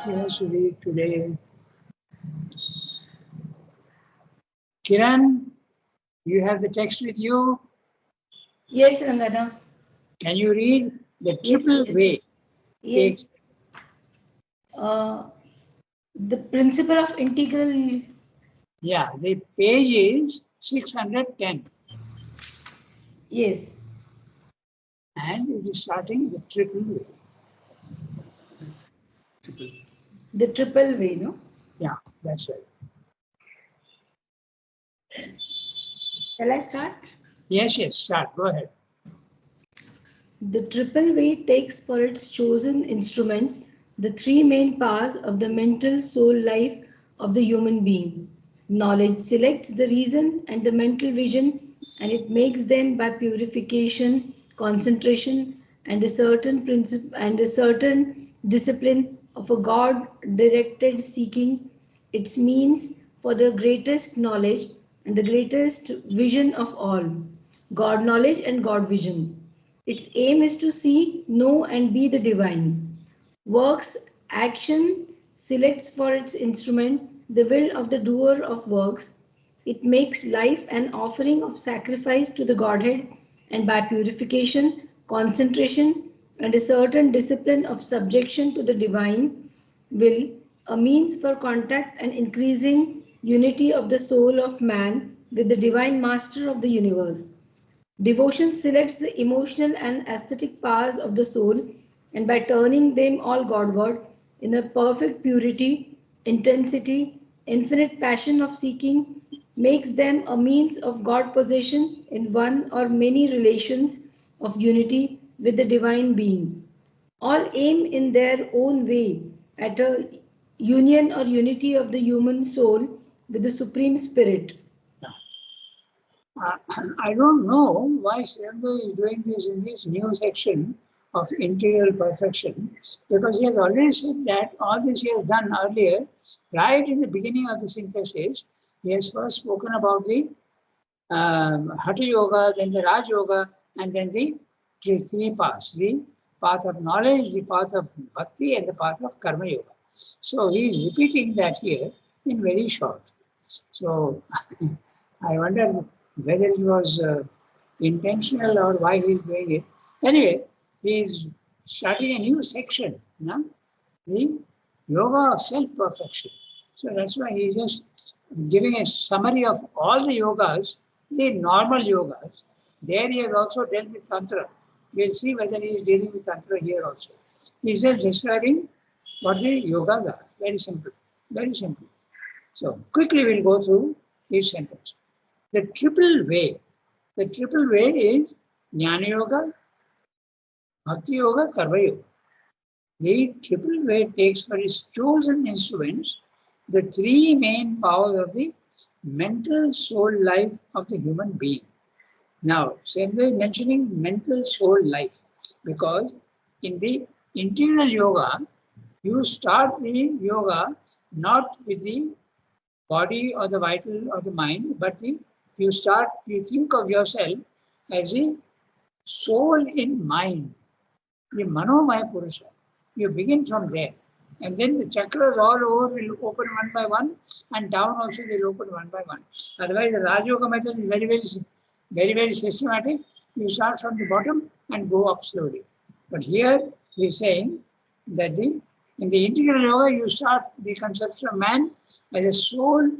Yes, we read today. Kiran, you have the text with you. Yes, Rangada. Can you read the Yes, triple way? yes. The principle of integral. Yeah, the page is 610. Yes. And it is starting the triple way. The triple way, no? Yeah, that's right. Shall I start? Yes, start. Go ahead. The triple way takes for its chosen instruments the three main powers of the mental soul life of the human being. Knowledge selects the reason and the mental vision, and it makes them by purification, concentration, and a certain principle and a certain discipline of a God-directed seeking. Its means for the greatest knowledge and the greatest vision of all, God knowledge and God vision. Its aim is to see, know, and be the divine. Works action selects for its instrument the will of the doer of works. It makes life an offering of sacrifice to the Godhead, and by purification, concentration, and a certain discipline of subjection to the divine will, a means for contact and increasing unity of the soul of man with the divine master of the universe. Devotion selects the emotional and aesthetic powers of the soul, and by turning them all Godward in a perfect purity, intensity, infinite passion of seeking, makes them a means of God possession in one or many relations of unity with the divine being. All aim in their own way at a union or unity of the human soul with the Supreme Spirit. I don't know why Sriyamba is doing this in this new section of integral perfection, because he has already said that all this he has done earlier, right in the beginning of the synthesis. He has first spoken about the Hatha Yoga, then the Raj Yoga, and then the three paths, the path of knowledge, the path of bhakti, and the path of karma yoga. So he is repeating that here in very short. So I wonder whether it was intentional or why he is doing it. Anyway, he is starting a new section, no? The yoga of self-perfection. So that's why he is just giving a summary of all the yogas, the normal yogas. There he has also dealt with Tantra. We'll see whether he is dealing with Tantra here also. He is just describing what the yogas are. Very simple. Very simple. So quickly we'll go through each sentence. The triple way. The triple way is Jnana Yoga, Bhakti Yoga, Karma Yoga. The triple way takes for its chosen instruments the three main powers of the mental soul life of the human being. Now, Sembla is mentioning mental soul life because in the integral yoga, you start the yoga not with the body or the vital or the mind, but you think of yourself as a soul in mind, the Manomaya Purusha. You begin from there. And then the chakras all over will open one by one, and down also they will open one by one. Otherwise, the Raj Yoga method is very systematic. You start from the bottom and go up slowly. But here he is saying that in the integral yoga, you start the conception of man as a soul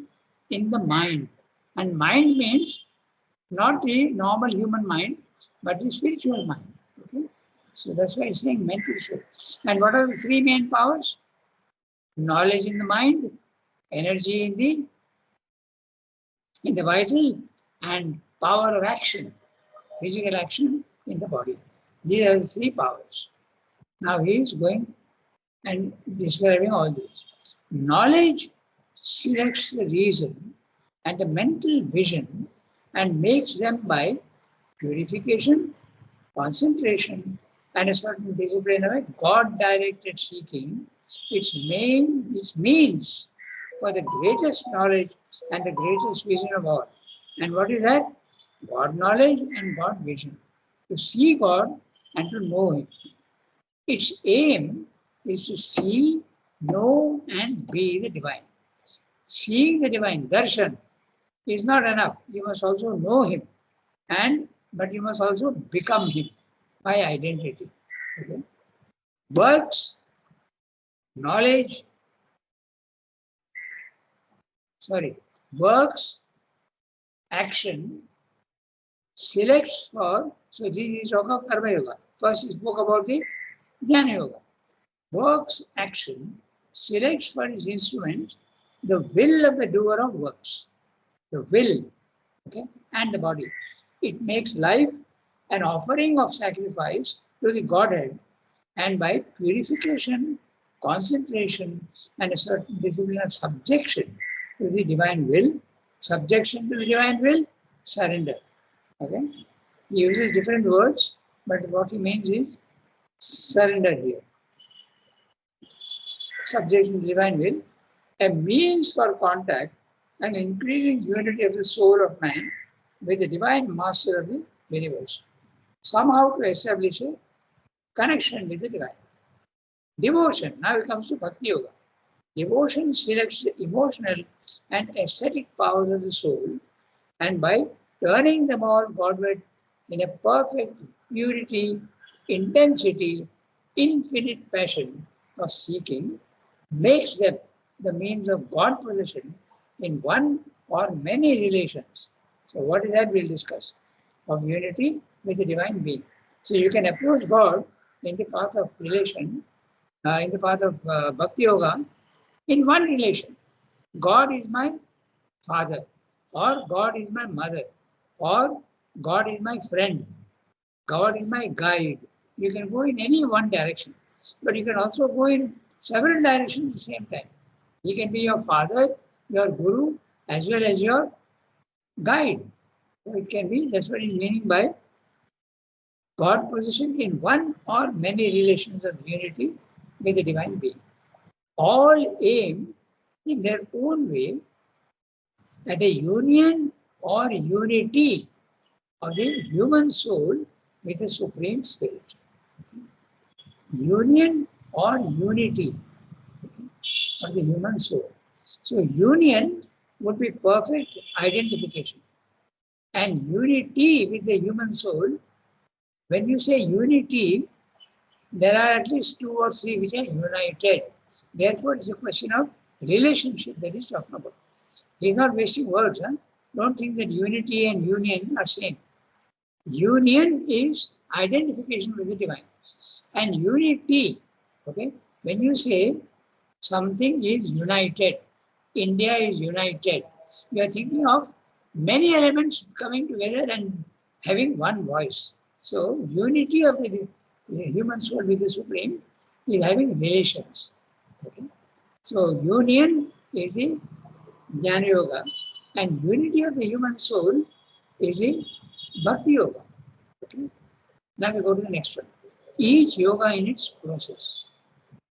in the mind. And mind means not the normal human mind, but the spiritual mind. Okay? So that's why he's saying mental soul. And what are the three main powers? Knowledge in the mind, energy in the vital, and power of action, physical action in the body. These are the three powers. Now he is going and describing all these. Knowledge selects the reason and the mental vision and makes them by purification, concentration, and a certain discipline of a God-directed seeking, its means for the greatest knowledge and the greatest vision of all. And what is that? God knowledge and God vision. To see God and to know Him. Its aim is to see, know and be the divine. Seeing the divine, darshan, is not enough. You must also know him, but you must also become him by identity. Okay? Works, knowledge, works, action, selects for, so this is talk of Karma Yoga. First he spoke about the Jnana Yoga. Works, action, selects for its instruments the will of the doer of works. The will, okay, and the body. It makes life an offering of sacrifice to the Godhead, and by purification, concentration, and a certain discipline of subjection to the divine will, surrender. Okay? He uses different words, but what he means is surrender here. Subjection to the divine will, a means for contact and increasing unity of the soul of man with the divine master of the universe. Somehow to establish a connection with the divine. Devotion, now it comes to Bhakti Yoga. Devotion selects the emotional and aesthetic powers of the soul, and by turning them all Godward in a perfect purity, intensity, infinite passion of seeking, makes them the means of God possession in one or many relations. So what is that we'll discuss? Of unity with the divine being. So you can approach God in the path of relation, in the path of Bhakti Yoga, in one relation. God is my father, or God is my mother, or God is my friend, God is my guide. You can go in any one direction, but you can also go in several directions at the same time. He can be your father, your guru, as well as your guide. So it can be, that's what is meaning by God possession in one or many relations of unity with the divine being. All aim in their own way at a union or unity of the human soul with the Supreme Spirit. Union or unity of the human soul. So union would be perfect identification. And unity with the human soul, when you say unity, there are at least two or three which are united. Therefore, it's a question of relationship that he's talking about. He's not wasting words. Huh? Don't think that unity and union are same. Union is identification with the divine. And unity, okay, when you say something is united, India is united, you are thinking of many elements coming together and having one voice. So unity of the human soul with the Supreme is having relations. Okay? So union is the Jnana Yoga, and unity of the human soul is the Bhakti Yoga. Okay? Now we go to the next one. Each yoga in its process.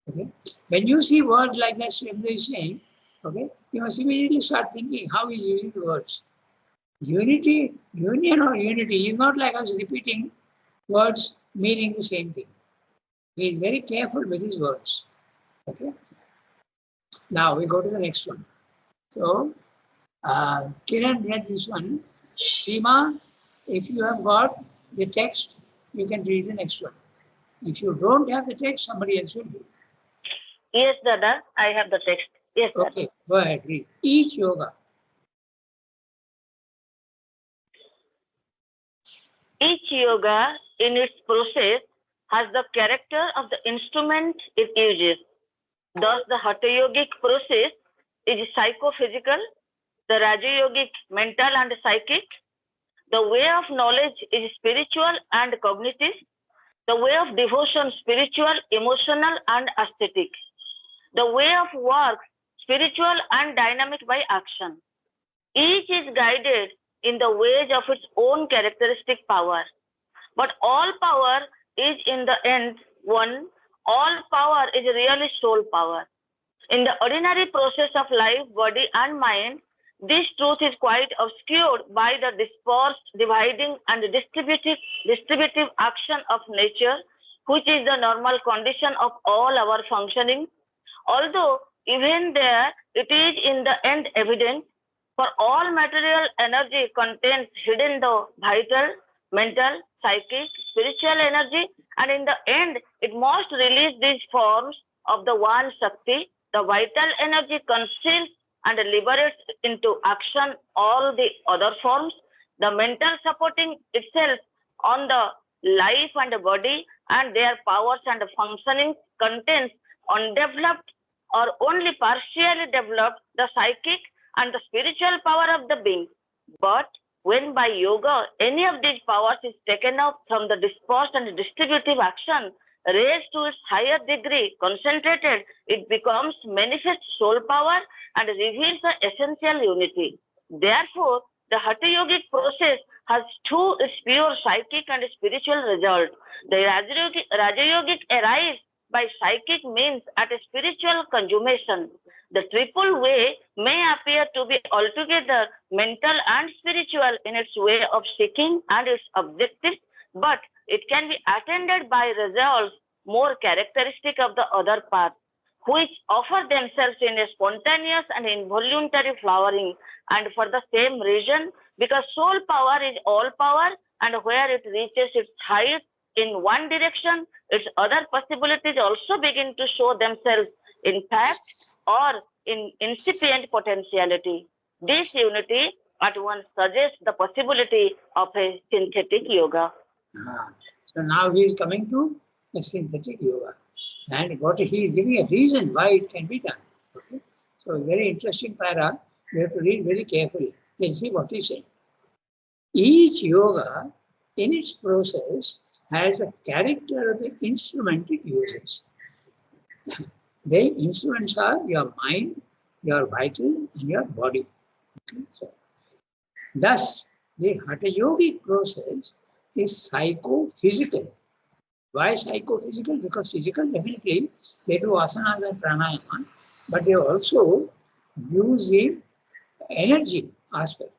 Okay? When you see words like that Swami is saying, okay, you must immediately start thinking how he is using the words. Unity, union or unity is not like us repeating words meaning the same thing. He is very careful with his words. Okay. Now we go to the next one. So Kiran read this one. Seema, if you have got the text, you can read the next one. If you don't have the text, somebody else will read. Yes, Dada, I have the text. Yes, Dada. Okay, go ahead, read. Each yoga. Each yoga in its process has the character of the instrument it uses. Thus, the Hatha Yogic process is psychophysical, the Raja Yogic mental and psychic, the way of knowledge is spiritual and cognitive, the way of devotion spiritual, emotional and aesthetic, the way of work spiritual and dynamic by action. Each is guided in the ways of its own characteristic power. But all power is in the end one. All power is really soul power. In the ordinary process of life, body and mind, this truth is quite obscured by the dispersed, dividing and distributive action of nature, which is the normal condition of all our functioning. Although even there it is in the end evident, for all material energy contains hidden the vital, mental, psychic, spiritual energy, and in the end it must release these forms of the one Shakti. The vital energy conceals and liberates into action all the other forms. The mental supporting itself on the life and the body and their powers and functioning contains undeveloped or only partially developed the psychic and the spiritual power of the being. But when by yoga any of these powers is taken up from the dispersed and distributive action, raised to its higher degree, concentrated, it becomes manifest soul power and reveals the essential unity. Therefore, the Hatha Yogic process has two its pure psychic and spiritual result. The Raja Yogic arrives by psychic means at a spiritual consummation. The triple way may appear to be altogether mental and spiritual in its way of seeking and its objectives, but it can be attended by results more characteristic of the other path, which offer themselves in a spontaneous and involuntary flowering, and for the same reason, because soul power is all power, and where it reaches its height in one direction, its other possibilities also begin to show themselves in fact or in incipient potentiality. This unity at once suggests the possibility of a synthetic yoga. So now he is coming to a synthetic yoga. And what he is giving a reason why it can be done. Okay. So very interesting para. We have to read very carefully. Let's see what he said. Each yoga in its process has a character of the instrument it uses. The instruments are your mind, your vital, and your body. Okay. So, thus, the Hatha Yogic process is psychophysical. Why psychophysical? Because physical, definitely, they do asanas and pranayama, but they also use the energy aspect.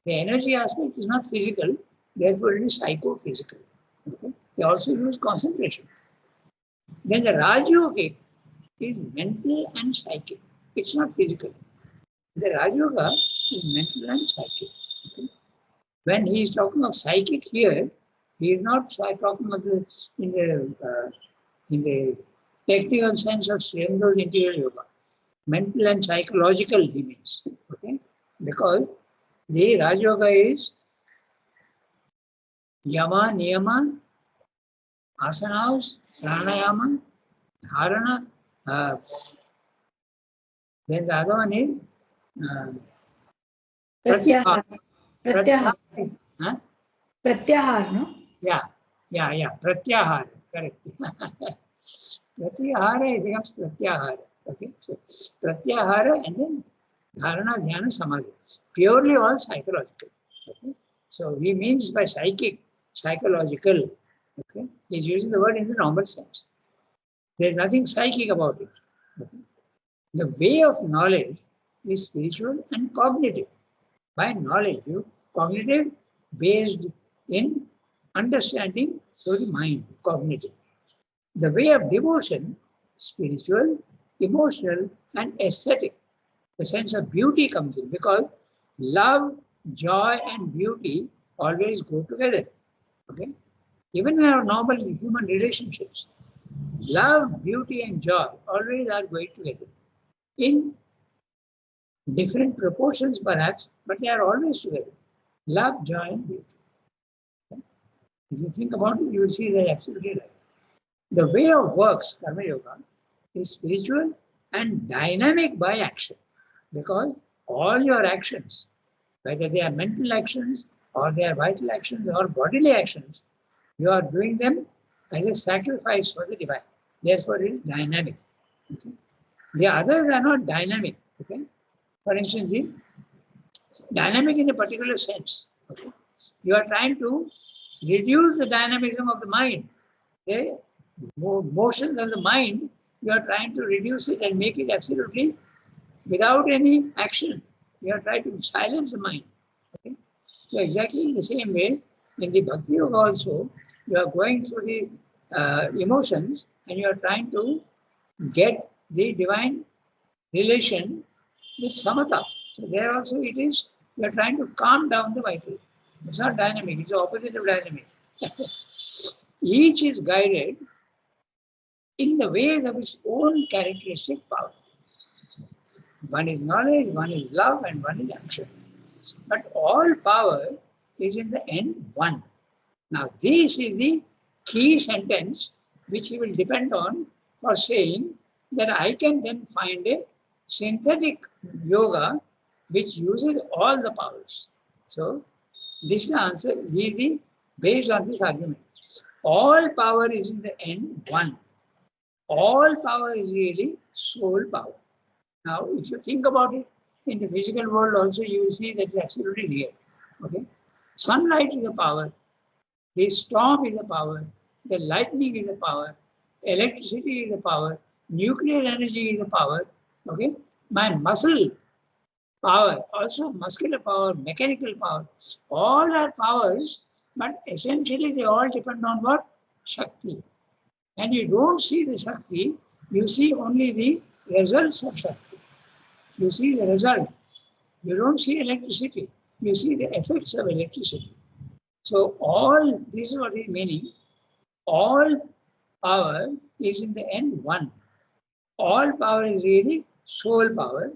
The energy aspect is not physical, therefore it is psychophysical. Okay? They also use concentration. Then the Raj Yogic is mental and psychic. It's not physical. The Raj Yoga is mental and psychic. Okay? When he is talking of psychic here, he is not talking of in the technical sense of Sri Aurobindo interior yoga. Mental and psychological he means. Okay? Because the Raj Yoga is yama, niyama, asanas, pranayama, dharana. Then the other one is Pratyahar. Pratyahar. Huh? Pratyahar, no? Yeah. Pratyahara, correct. Pratyahara becomes Pratyahara. Okay. So Pratyahara and then Dharana, Dhyana, Samadhi. Purely all psychological. Okay. So he means by psychic, psychological. Okay. He's using the word in the normal sense. There's nothing psychic about it. Okay. The way of knowledge is spiritual and cognitive. By knowledge, you cognitive based in understanding through the mind, cognitive. The way of devotion, spiritual, emotional, and aesthetic. The sense of beauty comes in because love, joy, and beauty always go together. Okay? Even in our normal human relationships, love, beauty, and joy always are going together. In different proportions perhaps, but they are always together. Love, joy, and beauty. Okay? If you think about it, you will see that absolutely right. The way of works, Karma Yoga, is spiritual and dynamic by action. Because all your actions, whether they are mental actions or they are vital actions or bodily actions, you are doing them as a sacrifice for the divine. Therefore, it is dynamic. Okay? The others are not dynamic. Okay? For instance, dynamic in a particular sense. Okay? You are trying to reduce the dynamism of the mind. The motions of the mind, you are trying to reduce it and make it absolutely without any action. You are trying to silence the mind. Okay? So exactly in the same way, in the Bhakti Yoga also, you are going through the emotions and you are trying to get the divine relation with samatha. So there also it is, we are trying to calm down the vital. It's not dynamic, it's the opposite of dynamic. Each is guided in the ways of its own characteristic power. One is knowledge, one is love, and one is action. But all power is in the end one. Now this is the key sentence which we will depend on for saying that I can then find a synthetic yoga which uses all the powers. So this is the answer, easy, based on this argument. All power is in the end one. All power is really soul power. Now, if you think about it, in the physical world also, you will see that it's absolutely real. Okay? Sunlight is a power. The storm is a power. The lightning is a power. Electricity is a power. Nuclear energy is a power. Okay? My muscle power, also muscular power, mechanical power, all are powers, but essentially they all depend on what? Shakti. And you don't see the Shakti, you see only the results of Shakti. You see the result. You don't see electricity. You see the effects of electricity. So all, this is what is meaning, all power is in the end one. All power is really soul power.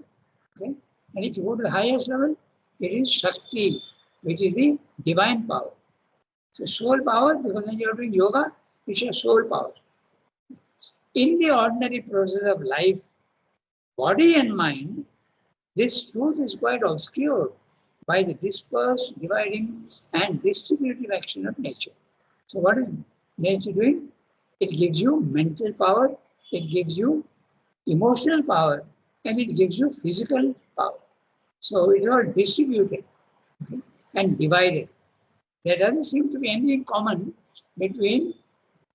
Okay? And if you go to the highest level, it is Shakti, which is the divine power. So soul power, because when you are doing yoga, it's your soul power. In the ordinary process of life, body and mind, this truth is quite obscured by the dispersed, dividing, and distributive action of nature. So what is nature doing? It gives you mental power, it gives you emotional power, and it gives you physical power. So it is all distributed, okay, and divided. There doesn't seem to be anything common between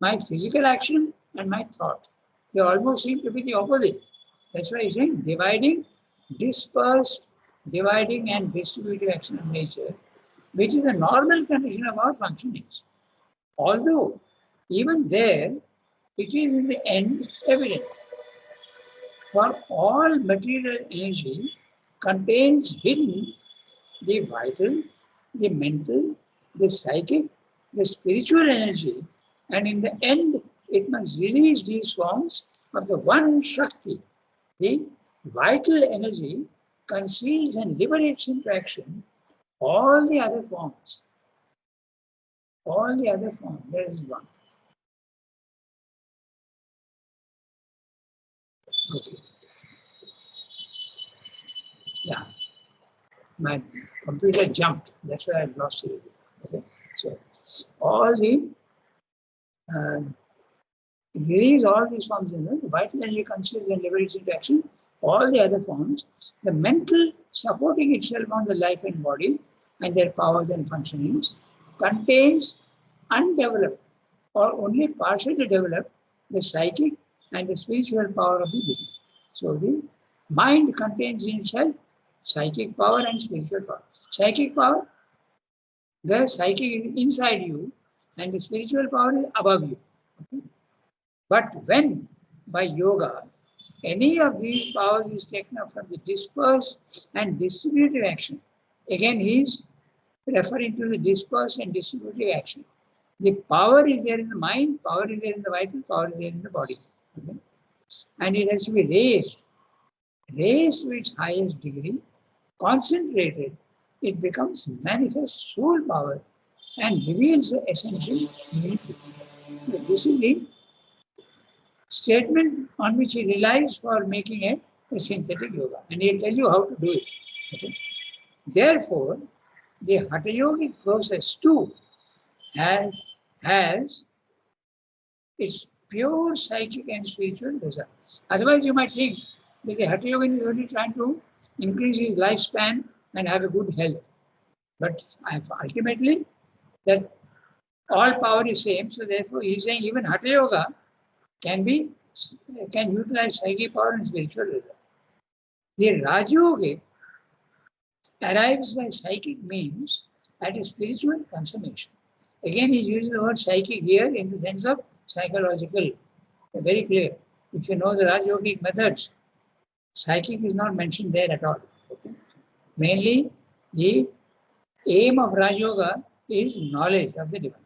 my physical action and my thought. They almost seem to be the opposite. That's why he's saying dividing, dispersed, dividing and distributive action of nature, which is a normal condition of our functionings. Although even there, it is in the end evident. For all material energy contains hidden the vital, the mental, the psychic, the spiritual energy, and in the end, it must release these forms of the one Shakti. The vital energy conceals and liberates into action all the other forms. All the other forms, there is one. Okay. Yeah. My computer jumped. That's why I've lost it. Okay. So all the release all these forms in the vital energy conceals and liberates into action all the other forms. The mental supporting itself on the life and body and their powers and functionings contains undeveloped or only partially developed the psychic and the spiritual power of the being. So the mind contains in itself psychic power and spiritual power. Psychic power, the psychic is inside you and the spiritual power is above you. Okay? But when by yoga, any of these powers is taken up from the dispersed and distributive action, again he is referring to the dispersed and distributive action. The power is there in the mind, power is there in the vital, power is there in the body. Okay? And it has to be raised to its highest degree, concentrated, it becomes manifest soul power and reveals the essential unity. So this is the statement on which he relies for making a synthetic yoga. And he'll tell you how to do it. Okay? Therefore, the Hatha Yogic process too has its pure psychic and spiritual results. Otherwise, you might think that the Hatha Yogi is only trying to increase his lifespan and have a good health. But ultimately, that all power is same. So therefore, he's saying even Hatha Yoga can utilize psychic power and spiritual result. The Raj Yogic arrives by psychic means at a spiritual consummation. Again, he uses the word psychic here in the sense of psychological. Very clear. If you know the Raj Yogic methods, psychic is not mentioned there at all. Okay? Mainly, the aim of Raj Yoga is knowledge of the divine.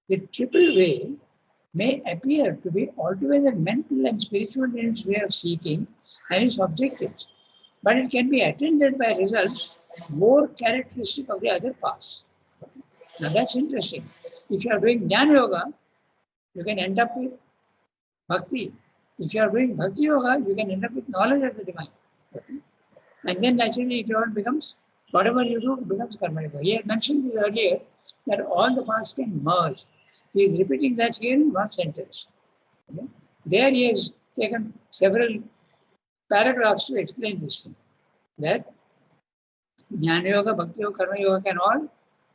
The triple way may appear to be altogether mental and spiritual in its way of seeking and its objectives, but it can be attended by results more characteristic of the other paths. Now that's interesting. If you are doing Jnana Yoga, you can end up with Bhakti. If you are doing Bhakti Yoga, you can end up with knowledge of the divine. And then naturally it all becomes, whatever you do becomes Karma Yoga. He had mentioned this earlier that all the paths can merge. He is repeating that here in one sentence. Okay? There he has taken several paragraphs to explain this thing. That Jnana Yoga, Bhakti Yoga, Karma Yoga can all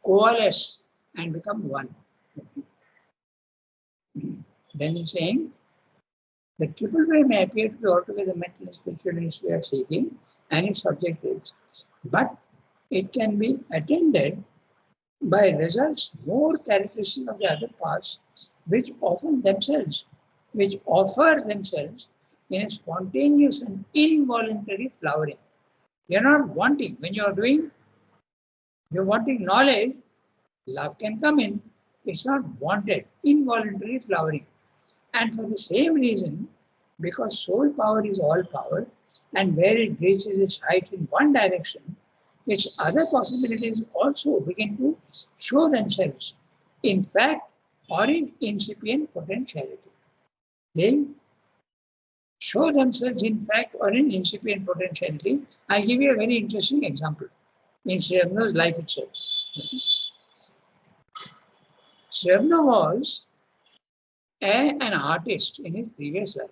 coalesce and become one. Then he's saying, the triple way may appear to be altogether mental and spiritual in its way of seeking and its objectives, but it can be attended by results more characteristic of the other paths, which offer themselves in a spontaneous and involuntary flowering. You're not wanting, when you're wanting knowledge, love can come in. It's not wanted, involuntary flowering. And for the same reason, because soul power is all power, and where it reaches its height in one direction, its other possibilities also begin to show themselves, in fact, or in incipient potentiality. They show themselves in fact or in incipient potentiality. I'll give you a very interesting example in Sri Aurobindo's life itself. Sri Aurobindo was an artist in his previous life.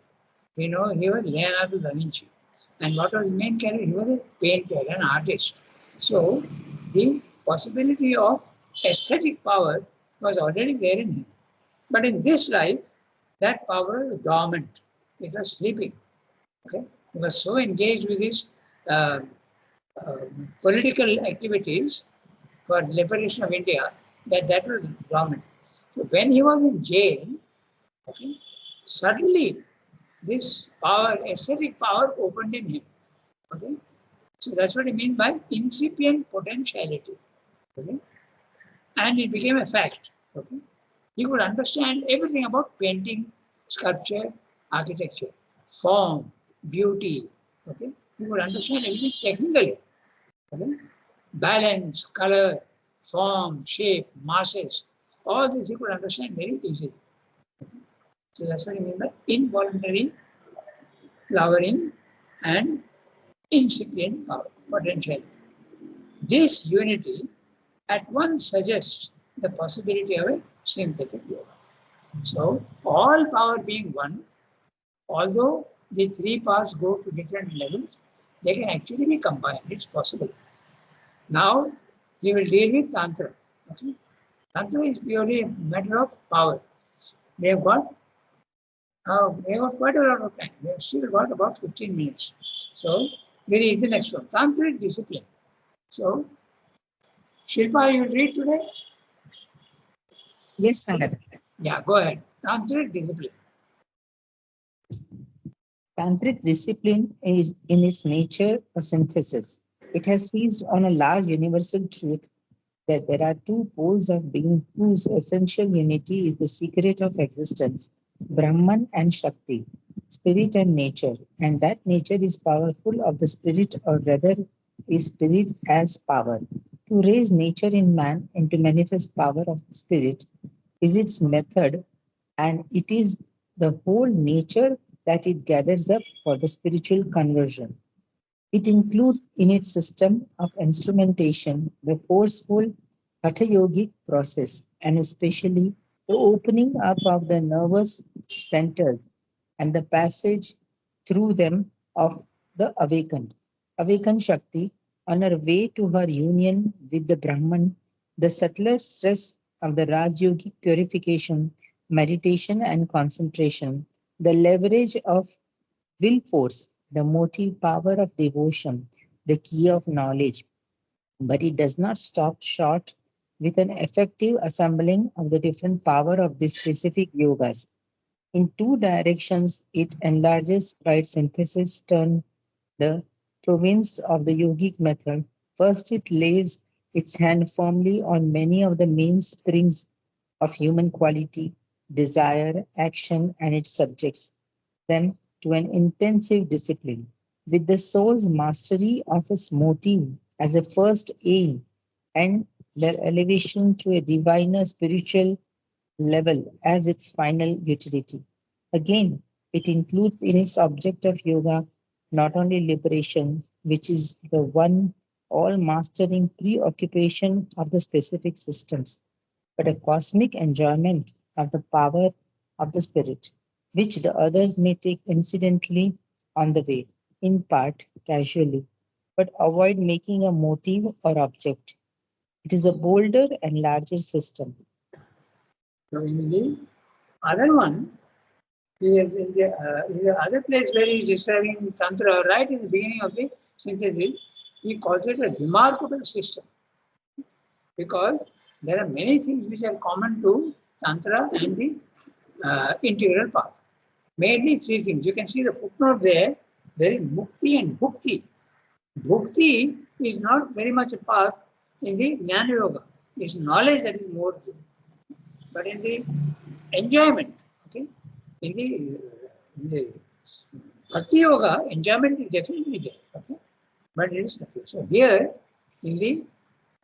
You know, he was Leonardo da Vinci. And what was his main character? He was a painter, an artist. So the possibility of aesthetic power was already there in him. But in this life, that power was dormant. It was sleeping. Okay? He was so engaged with his political activities for liberation of India that was dormant. So when he was in jail, okay, suddenly this power, aesthetic power, opened in him. Okay? So that's what I mean by incipient potentiality. Okay? And it became a fact. Okay? He could understand everything about painting, sculpture, architecture, form, beauty. Okay? He could understand everything technically. Okay? Balance, color, form, shape, masses, all this he could understand very easily. Okay? So that's what I mean by involuntary flowering and incipient power, potential. This unity at once suggests the possibility of a synthetic yoga. So, all power being one, although the three paths go to different levels, they can actually be combined. It's possible. Now, we will deal with Tantra. Okay? Tantra is purely a matter of power. We have got quite a lot of time. We have still got about 15 minutes. So, we read the next one. Tantric discipline. So, Shilpa, you will read today? Yes, Sangha. Yeah, go ahead. Tantric discipline. Tantric discipline is in its nature a synthesis. It has seized on a large universal truth that there are two poles of being whose essential unity is the secret of existence, Brahman and Shakti, spirit and nature, and that nature is powerful of the spirit, or rather is spirit as power. To raise nature in man into manifest power of the spirit is its method, and it is the whole nature that it gathers up for the spiritual conversion. It includes in its system of instrumentation the forceful Hatha yogic process, and especially the opening up of the nervous centers and the passage through them of the awakened Shakti on her way to her union with the Brahman, the subtler stress of the Raj yogic purification, meditation and concentration, the leverage of will force, the motive power of devotion, the key of knowledge. But it does not stop short with an effective assembling of the different power of the specific yogas. In two directions, it enlarges by its synthesis, turn the province of the yogic method. First, it lays its hand firmly on many of the main springs of human quality, desire, action, and its subjects, them to an intensive discipline. With the soul's mastery of its motive as a first aim and their elevation to a diviner spiritual level as its final utility. Again, it includes in its object of yoga not only liberation, which is the one all mastering preoccupation of the specific systems, but a cosmic enjoyment of the power of the spirit, which the others may take incidentally on the way, in part casually, but avoid making a motive or object. It is a bolder and larger system. So in the other one, he is in the other place where he is describing Tantra, right in the beginning of the synthesis, he calls it a remarkable system because there are many things which are common to Tantra and the integral path. Mainly three things. You can see the footnote there. There is Mukti and Bhukti. Bhukti is not very much a path in the Jnana Yoga. It's knowledge that is more. But in the enjoyment, okay, in the Bhakti Yoga, enjoyment is definitely there. Okay? But it is not. So here, in the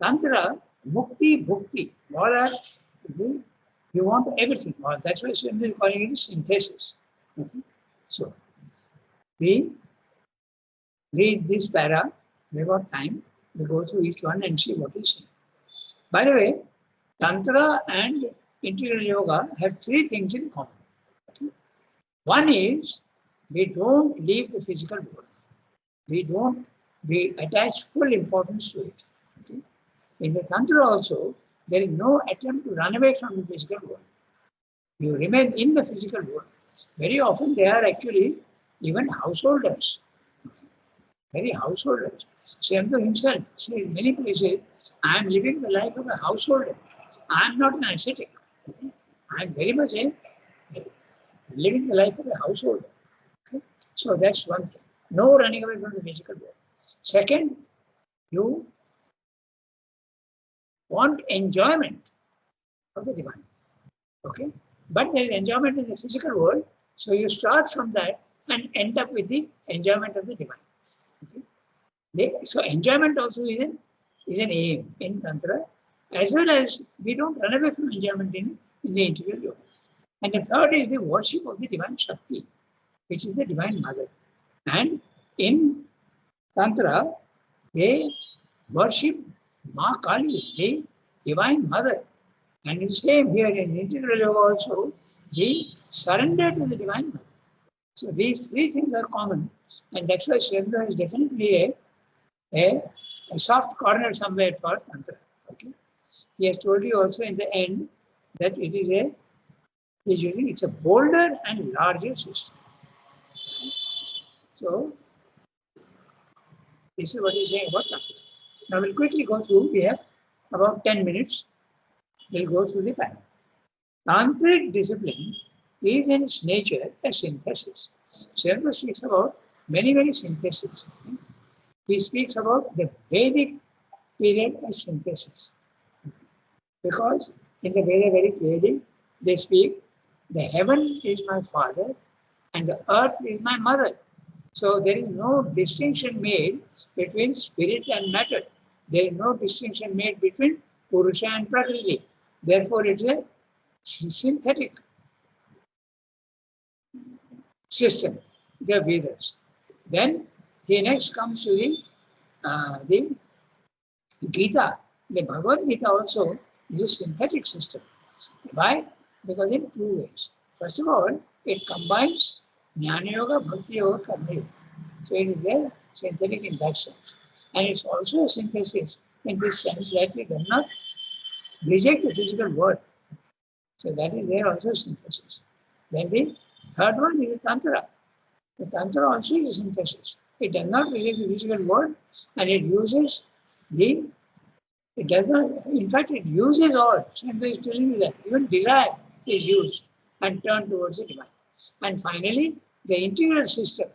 Tantra, Mukti, Bhukti, all are the, you want everything. All, that's why we are calling it synthesis. Okay? So, we read this para, we got time, we go through each one and see what is saying. By the way, Tantra and integral yoga have three things in common. Okay? One is, we don't leave the physical world. We attach full importance to it. Okay? In the Tantra also, there is no attempt to run away from the physical world. You remain in the physical world. Very often they are actually even householders. Very householders. Shendu himself says in many places, I am living the life of a householder. I am not an ascetic. I am very much living the life of a householder. Okay? So that's one thing. No running away from the physical world. Second, you want enjoyment of the divine. Okay? But there is enjoyment in the physical world, so you start from that and end up with the enjoyment of the divine. Okay? So enjoyment also is an aim in Tantra, as well as we don't run away from enjoyment in the integral yoga. And the third is the worship of the divine Shakti, which is the divine mother. And in Tantra, they worship Ma Kali, the divine mother. And the same here in integral yoga also, we surrender to the divine mother. So these three things are common, and that's why Shendra is definitely a soft corner somewhere for Tantra. Okay? He has told you also in the end that it's a bolder and larger system. Okay? So this is what he's saying about Tantra. Now we'll quickly go through. We have about 10 minutes. We'll go through the panel. Tantric discipline is in its nature a synthesis. Shendra speaks about many syntheses. Okay? He speaks about the Vedic period as synthesis. Because in the Veda very clearly, they speak, the heaven is my father and the earth is my mother. So there is no distinction made between spirit and matter. There is no distinction made between Purusha and Prakriti. Therefore, it is a synthetic system, the Vedas. Then he next comes to the Gita. The Bhagavad Gita also is a synthetic system. Why? Because in two ways. First of all, it combines Jnana Yoga, Bhakti Yoga, Karma Yoga. So it is a synthetic in that sense. And it's also a synthesis in this sense that it does not reject the physical world. So that is there also synthesis. Then the third one is the Tantra. The Tantra also is a synthesis. It does not reject the physical world and it uses it does not, in fact, it uses all. Shendra is telling you that even desire is used and turned towards the divine. And finally, the integral system.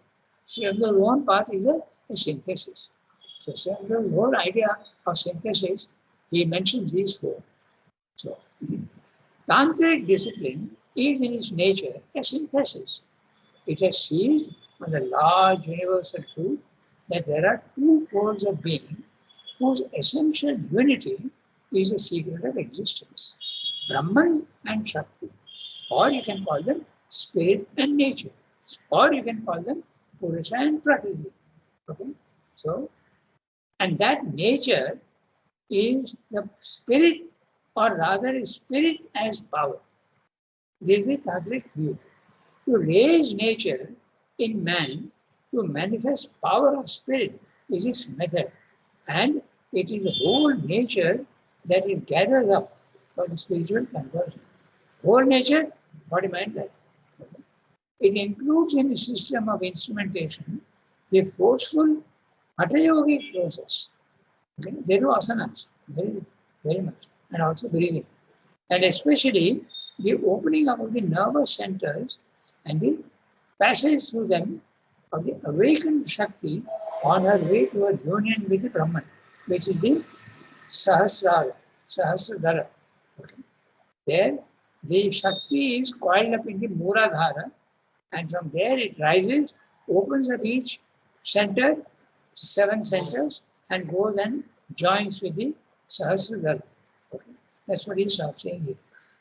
Sri-Aurobindo one part is a synthesis. So Sri-Aurobindo's whole idea of synthesis, he mentions these four. So Tantric discipline is in its nature a synthesis. It has seized on the large universal truth that there are two poles of being whose essential unity is the secret of existence, Brahman and Shakti, or you can call them spirit and nature, or you can call them Purusha and Prakriti. Okay? So, and that nature is the spirit, or rather, spirit as power. This is the Tantric view. To raise nature in man to manifest power of spirit is its method, and it is the whole nature that it gathers up for the spiritual conversion. Whole nature, what do you mean by that? It includes in the system of instrumentation the forceful Hatha yogic process. Okay? They do asanas very, very much, and also breathing. And especially the opening up of the nervous centers and the passage through them of the awakened Shakti on her way to her union with the Brahman, which is the Sahasradhara. Okay. There, the Shakti is coiled up in the Muladhara, and from there it rises, opens up each center, 7 centers, and goes and joins with the Sahasradhara. Okay. That's what he's saying here.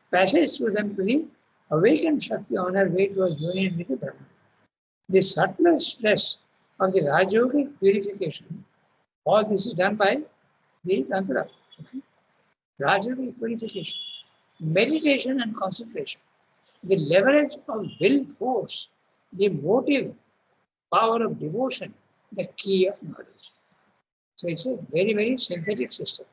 Passage through them to the awakened Shakti on her way to her union with the Brahman. The subtler stress of the Rajogic purification, all this is done by the Tantra. Okay. Rajogic purification, meditation and concentration, the leverage of will force, the motive power of devotion, the key of knowledge. So it's a very, very synthetic system.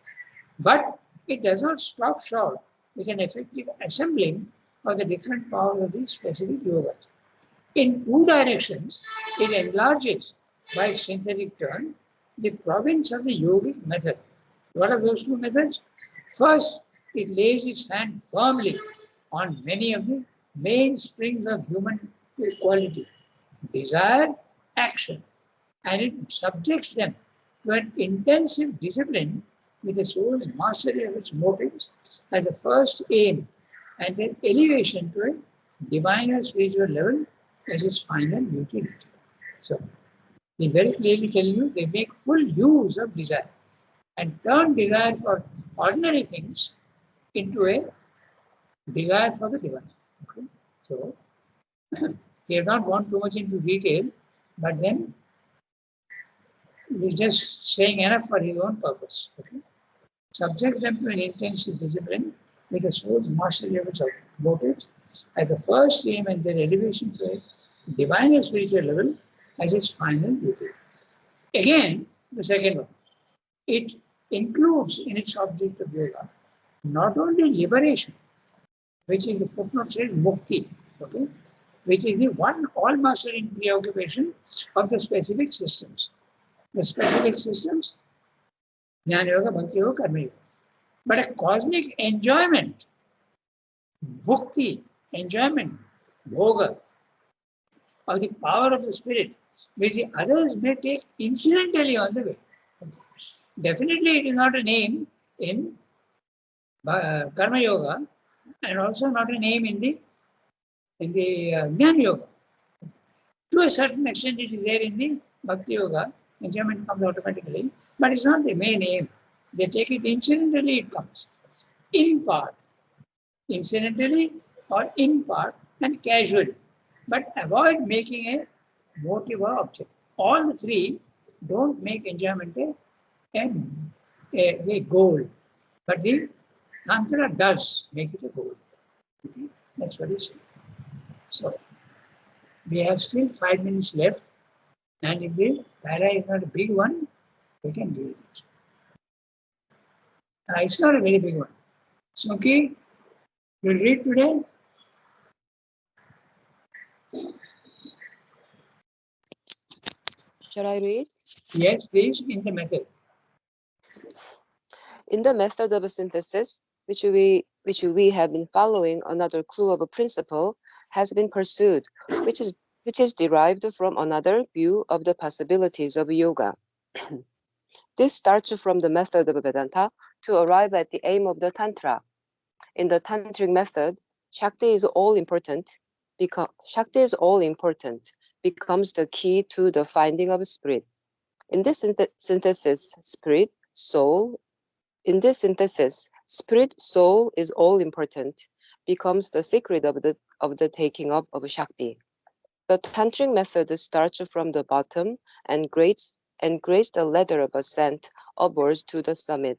But it does not stop short with an effective assembling of the different powers of the specific yogas. In 2 directions, it enlarges by synthetic turn the province of the yogic method. What are those 2 methods? First, it lays its hand firmly on many of the main springs of human quality, desire, action, and it subjects them to an intensive discipline with the soul's mastery of its motives as the first aim, and then elevation to a divine or spiritual level as its final utility. So, they very clearly tell you they make full use of desire and turn desire for ordinary things into a desire for the divine. Okay? So, he has not gone too much into detail, but then he's just saying enough for his own purpose. Okay? Subjects them to an intensive discipline with the soul's mastery of its motives as the first aim and their elevation to a divine or spiritual level as its final duty. Again, the second one. It includes in its object of yoga not only liberation, which is the footnote says mukti, okay, which is the one all-mastering preoccupation of the specific systems. The specific systems, Jnana Yoga, Bhakti Yoga, Karma Yoga. But a cosmic enjoyment, bhukti, enjoyment, bhoga, of the power of the spirit, which the others may take incidentally on the way. Definitely it is not a name in Karma Yoga, and also not a name in the Jnana Yoga. To a certain extent it is there in the Bhakti Yoga, enjoyment comes automatically, but it's not the main aim. They take it incidentally, it comes. In part, incidentally or in part, and casually. But avoid making a motive or object. All the 3 don't make enjoyment a goal, but the Tantra does make it a goal. Okay? That's what he said. So, we have still 5 minutes left, and if the para is not a big one, we can do it. It's not a very big one. So, okay, you'll read today. Shall I read? Yes, please, in the method. In the method of synthesis, which we have been following, another clue of a principle has been pursued, which is derived from another view of the possibilities of yoga. This starts from the method of Vedanta to arrive at the aim of the Tantra. In the tantric method, Shakti is all important becomes the key to the finding of spirit. In this synthesis, spirit, soul is all important, becomes the secret of the taking up of Shakti. The tantric method starts from the bottom and grades the ladder of ascent upwards to the summit.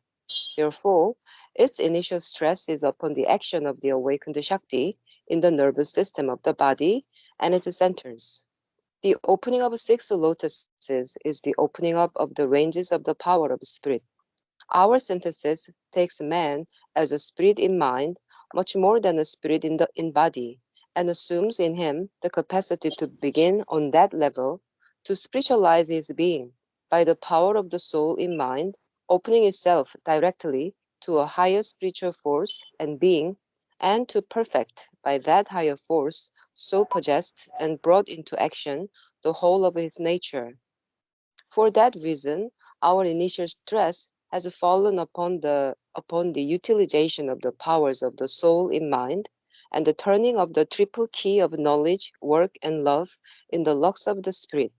Therefore, its initial stress is upon the action of the awakened Shakti in the nervous system of the body and its centers. The opening of 6 lotuses is the opening up of the ranges of the power of spirit. Our synthesis takes man as a spirit in mind, much more than a spirit in body, and assumes in him the capacity to begin on that level to spiritualize his being by the power of the soul in mind, opening itself directly to a higher spiritual force and being, and to perfect by that higher force so possessed and brought into action the whole of his nature. For that reason, our initial stress has fallen upon the utilization of the powers of the soul in mind and the turning of the triple key of knowledge, work, and love in the locks of the spirit.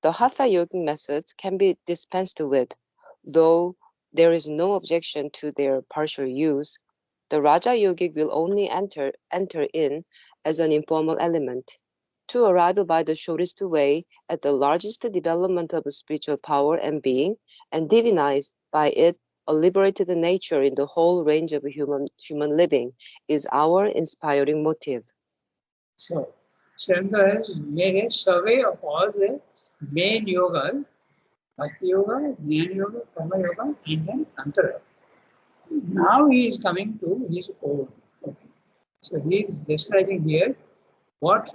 The Hatha yogic methods can be dispensed with, though there is no objection to their partial use. The Raja yogic will only enter in as an informal element. To arrive by the shortest way at the largest development of spiritual power and being, and divinize by it a liberated nature in the whole range of human living, is our inspiring motive. So, Srinath has made a survey of all the main yogas, Bhakti Yoga, Jnana Yoga, Karma Yoga, and then Tantra. Now he is coming to his own. Okay. So he is describing here what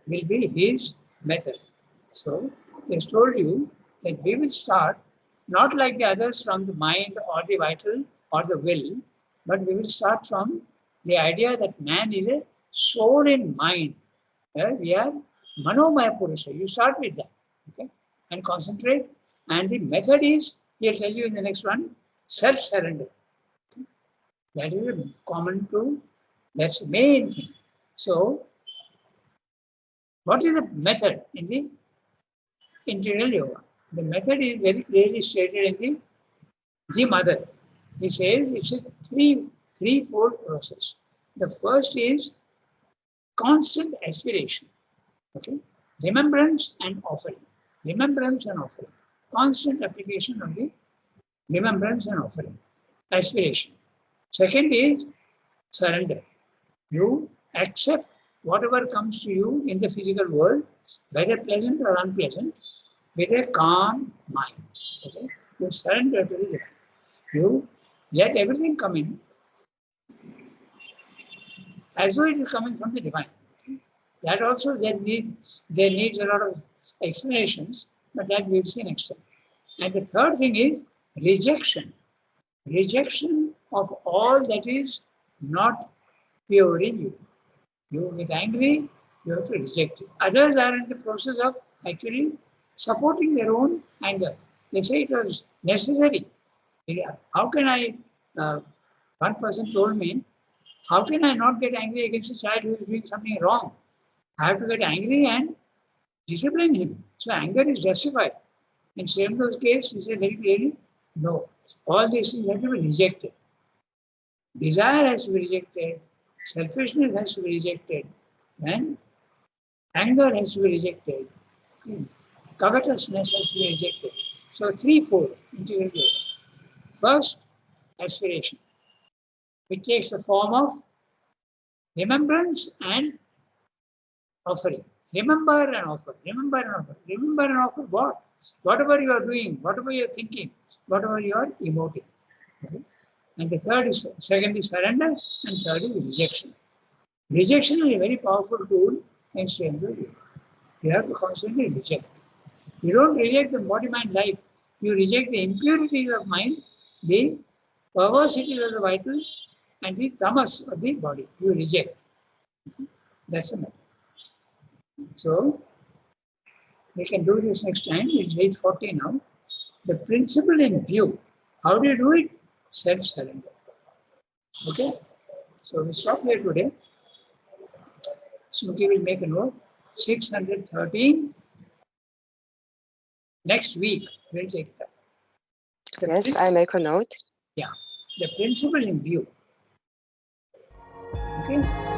will be his method. So he has told you that we will start not like the others from the mind or the vital or the will, but we will start from the idea that man is a soul in mind. We are Manomaya Purusha. You start with that, okay, and concentrate. And the method is, he'll tell you in the next one, self-surrender. That is a common to, that's the main thing. So, what is the method in the integral yoga? The method is very clearly stated in the mother. He says it's a threefold process. The first is constant aspiration. Okay, remembrance and offering. Remembrance and offering. Constant application of the remembrance and offering. Aspiration. Second is surrender. You accept whatever comes to you in the physical world, whether pleasant or unpleasant, with a calm mind. Okay? You surrender to it. You let everything come in as though it is coming from the divine. Okay? That also there needs a lot of explanations, but that we'll see next time. And the third thing is rejection. Rejection of all that is not pure in you. You get angry, you have to reject it. Others are in the process of actually supporting their own anger. They say it was necessary. How can I, one person told me, how can I not get angry against a child who is doing something wrong? I have to get angry and discipline him. So anger is justified. In Srinath's case, he said very clearly, no, all these things have to be rejected. Desire has to be rejected, selfishness has to be rejected, and anger has to be rejected, covetousness has to be rejected. So threefold integral yoga. First, aspiration, which takes the form of remembrance and offering. Remember and offer, remember and offer. Remember and offer what? Whatever you are doing, whatever you are thinking, whatever you are emoting. Okay? And the second is surrender, and third is rejection. Rejection is a very powerful tool in Srinath. You have to constantly reject. You don't reject the body-mind life. You reject the impurities of mind, the perversities of the vital, and the tamas of the body. You reject. That's the method. So we can do this next time. It's 8:40 now. The principle in view. How do you do it? Self-surrender. Okay? So we stop here today. Smriti will make a note. 613. Next week, we'll take that. Yes, I make a note. Yeah, the principle in view. Okay?